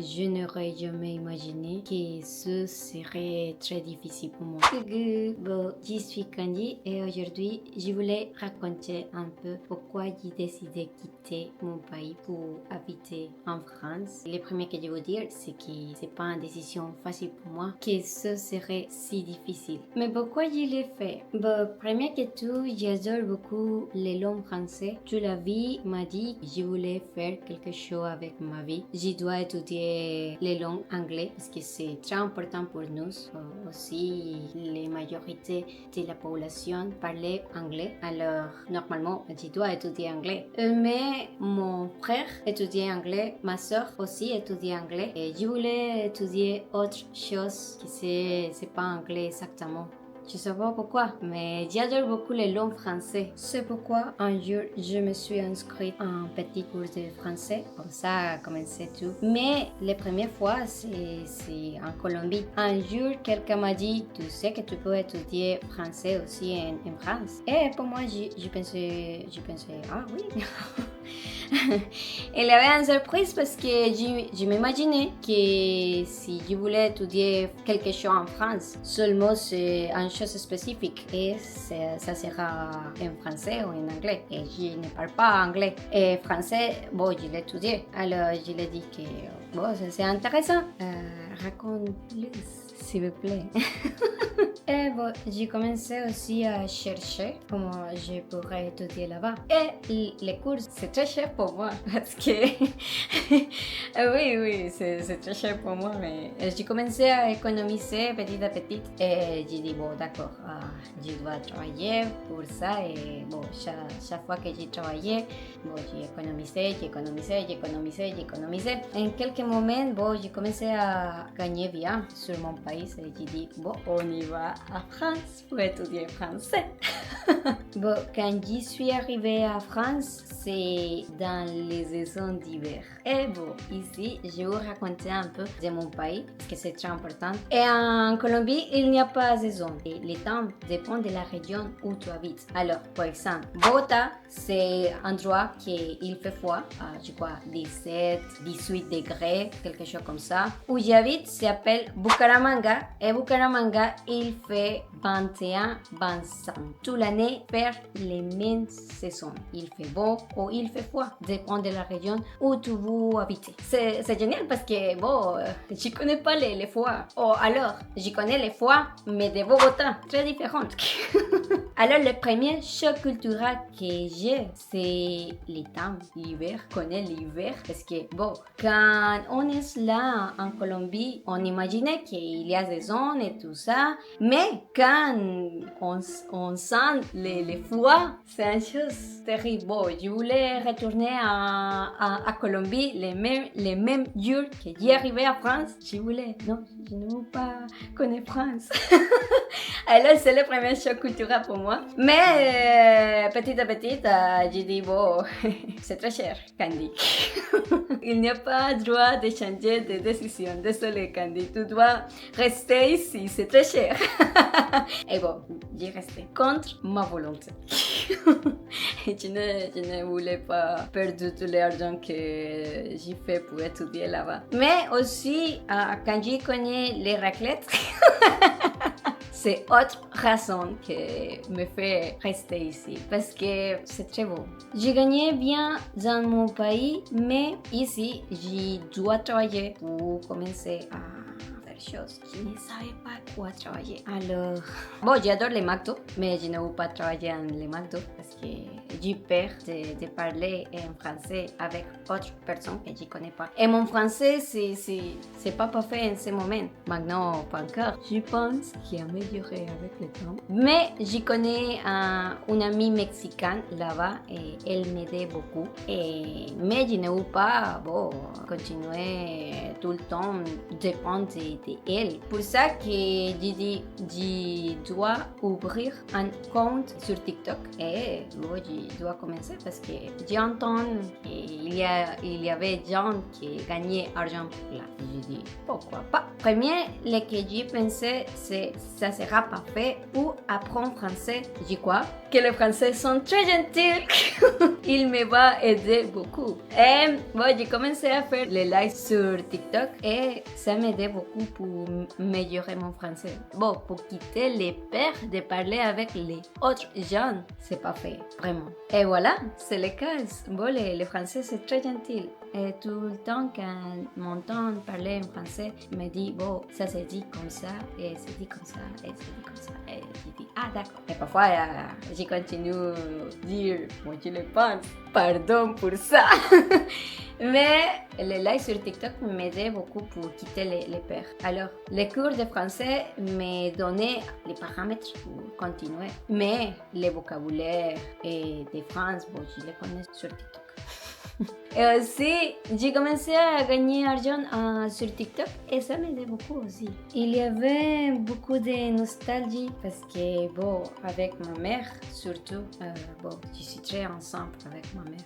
Je n'aurais jamais imaginé que ce serait très difficile pour moi. Bon, je suis Candy et aujourd'hui, je voulais raconter un peu pourquoi j'ai décidé de quitter mon pays pour habiter en France. Le premier que je veux dire, c'est que c'est pas une décision facile pour moi, que ce serait si difficile. Mais pourquoi je l'ai fait? Bon, premier que tout, j'adore beaucoup les langues françaises. Toute la vie m'a dit que je voulais faire quelque chose avec ma vie. Je dois étudier les langues anglaises parce que c'est très important pour nous. Aussi, la majorité de la population parlait anglais. Alors, normalement, je dois étudier anglais. Mais mon frère étudiait anglais, ma soeur aussi étudiait anglais. Et je voulais étudier autre chose que c'est pas anglais exactement. Je sais pas pourquoi, mais j'adore beaucoup les langues françaises. C'est pourquoi un jour je me suis inscrite à un petit cours de français. Comme ça a commencé tout. Mais la première fois, c'est en Colombie. Un jour, quelqu'un m'a dit, tu sais que tu peux étudier français aussi en France. Et pour moi, je pensais, ah oui. Il y avait une surprise parce que je m'imaginais que si je voulais étudier quelque chose en France, seulement c'est une chose spécifique et ça sera en français ou en anglais. Et je ne parle pas anglais. Et français, bon, je l'ai étudié. Alors je lui ai dit que bon, c'est intéressant. Raconte plus, s'il vous plaît. Et bon, j'ai commencé aussi à chercher comment je pourrais étudier là-bas. Et les cours, c'est très cher pour moi parce que... oui, c'est très cher pour moi, mais j'ai commencé à économiser petit à petit. Et j'ai dit, bon, d'accord, je dois travailler pour ça. Et bon, chaque fois que j'ai travaillé, bon, j'ai économisé. En quelques moments, bon, j'ai commencé à gagner bien sur mon pays. Et j'ai dit, bon, on y va à France pour étudier français. Bon, quand j'y suis arrivée à France, c'est dans les saisons d'hiver. Et bon, ici, je vais vous raconter un peu de mon pays, parce que c'est très important. Et en Colombie, il n'y a pas de saison. Et le temps dépend de la région où tu habites. Alors, par exemple, Bogota, c'est un endroit qui il fait froid, je crois 17, 18 degrés, quelque chose comme ça. Où j'habite s'appelle Bucaramanga. Et Bucaramanga, il fait 21, 25. Toute l'année, faire les mêmes saisons. Il fait beau ou il fait froid, dépend de la région où tu vous habitez. C'est génial parce que, bon, je connais pas les froids. Oh, alors, je connais les froids, mais de Bogota, très différentes. Alors, le premier choc culturel que j'ai, c'est les temps, l'hiver. Je connais l'hiver parce que, bon, quand on est là en Colombie, on imaginait qu'il y a des zones et tout ça, mais quand on sent les froids, c'est une chose terrible. Bon, je voulais retourner à Colombie les mêmes jours que j'y arrivais à France. Je voulais, non, je ne veux pas connaître France. Alors, c'est le premier choc culturel pour moi. Mais petit à petit, j'ai dit, bon, c'est très cher, Candy. Il n'y a pas droit de changer de décision. Désolé, Candy, tu dois rester ici, c'est très cher. Et bon, j'ai resté contre ma volonté. je ne voulais pas perdre tout l'argent que j'ai fait pour étudier là-bas. Mais aussi, quand j'ai connu les raclettes, c'est autre raison qui me fait rester ici parce que c'est très beau. J'ai gagné bien dans mon pays, mais ici, je dois travailler pour commencer à faire choses. Je ne savais pas quoi travailler. Alors, bon, j'adore les McDo, mais je ne veux pas travailler dans les McDo parce que j'ai peur de parler en français avec d'autres personnes que je ne connais pas. Et mon français, c'est pas parfait en ce moment. Maintenant, pas encore. Je pense qu'il a amélioré avec le temps. Mais je connais une amie mexicaine là-bas et elle m'aidait beaucoup. Mais je ne veux pas, bon, continuer tout le temps dépendre de d'elle. Pour ça que j'ai dit, je dois ouvrir un compte sur TikTok. Et bon, je dois commencer parce que j'entends qu'il y avait des gens qui gagnaient argent pour là. J'ai dit, pourquoi pas. Premier, ce que j'ai pensé, c'est ça sera parfait pour apprendre français. J'ai quoi? Que les Français sont très gentils. Il me va aider beaucoup. Et bon, j'ai commencé à faire les lives sur TikTok et ça m'aidait beaucoup pour améliorer mon français. Bon, pour quitter les peurs de parler avec les autres gens, c'est pas fait, vraiment. Et voilà, c'est le cas. Bon, les Français, c'est très gentil. Et tout le temps, quand m'entend parler en français, il me dit, bon, ça se dit comme ça, et c'est dit comme ça, et c'est dit comme ça. Et je dis, ah, d'accord. Et parfois, je continue à dire, moi, je le pense, pardon pour ça. Mais les lives sur TikTok m'aidaient beaucoup pour quitter les peurs. Alors, les cours de français me donnaient les paramètres pour continuer. Mais les vocabulaires et des phrases, bon, je les connais sur TikTok. Et aussi, j'ai commencé à gagner argent sur TikTok et ça m'aidait beaucoup aussi. Il y avait beaucoup de nostalgie parce que, bon, avec ma mère, surtout, bon, je suis très ensemble avec ma mère.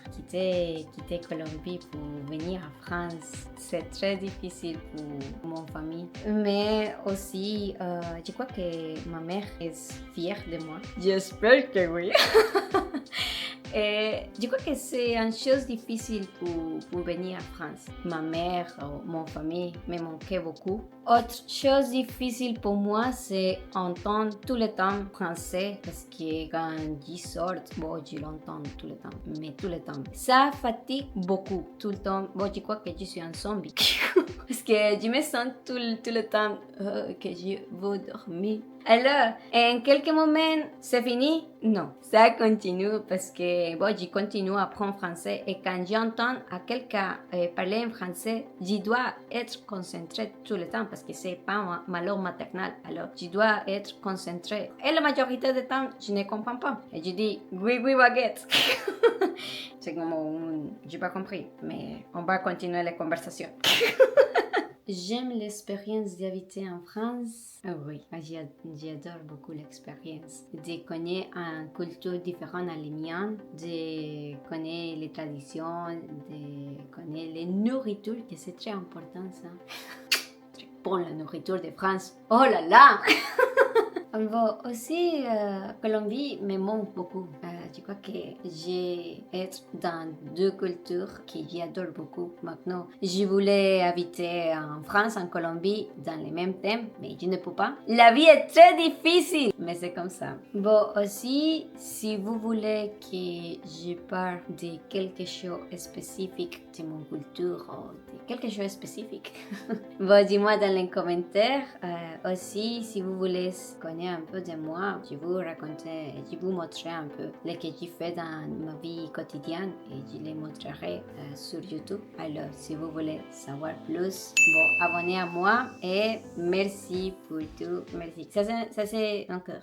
Quitter Colombie pour venir en France, c'est très difficile pour mon famille. Mais aussi, je crois que ma mère est fière de moi. J'espère que oui. Et je crois que c'est une chose difficile pour venir en France. Ma mère, mon famille me manquait beaucoup. Autre chose difficile pour moi, c'est entendre tout le temps français parce que quand je sors, bon, je l'entends tout le temps, mais tout le temps. Ça fatigue beaucoup, tout le temps. Bon, je crois que je suis un zombie parce que je me sens tout le temps que je veux dormir. Alors, en quelques moments, c'est fini? Non, ça continue parce que bon, je continue à apprendre français et quand j'entends à quelqu'un parler en français, je dois être concentrée tout le temps parce que c'est pas ma langue maternelle. Alors, je dois être concentrée. Et la majorité du temps, je ne comprends pas. Et je dis, oui, oui, baguette. C'est comme, j'ai pas compris, mais on va continuer la conversation. J'aime l'expérience d'habiter en France. Oh oui, j'adore beaucoup l'expérience. De connaître une culture différente à la mienne, de connaître les traditions, de connaître les nourritures, que c'est très important ça. Très bon la nourriture de France. Oh là là! Bon, aussi, Colombie me manque beaucoup. Je crois que j'ai être dans deux cultures que j'adore beaucoup maintenant. Je voulais habiter en France, en Colombie, dans les mêmes thèmes, mais je ne peux pas. La vie est très difficile, mais c'est comme ça. Bon, aussi, si vous voulez que je parle de quelque chose spécifique de mon culture ou de quelque chose spécifique, bon, dis-moi dans les commentaires. Aussi, si vous voulez connaître un peu de moi, je vous raconter, je vous montrer un peu ce que j'ai fait dans ma vie quotidienne et je les montrerai sur YouTube. Alors, si vous voulez savoir plus, bon, abonnez à moi et merci pour tout. Merci. Ça c'est encore.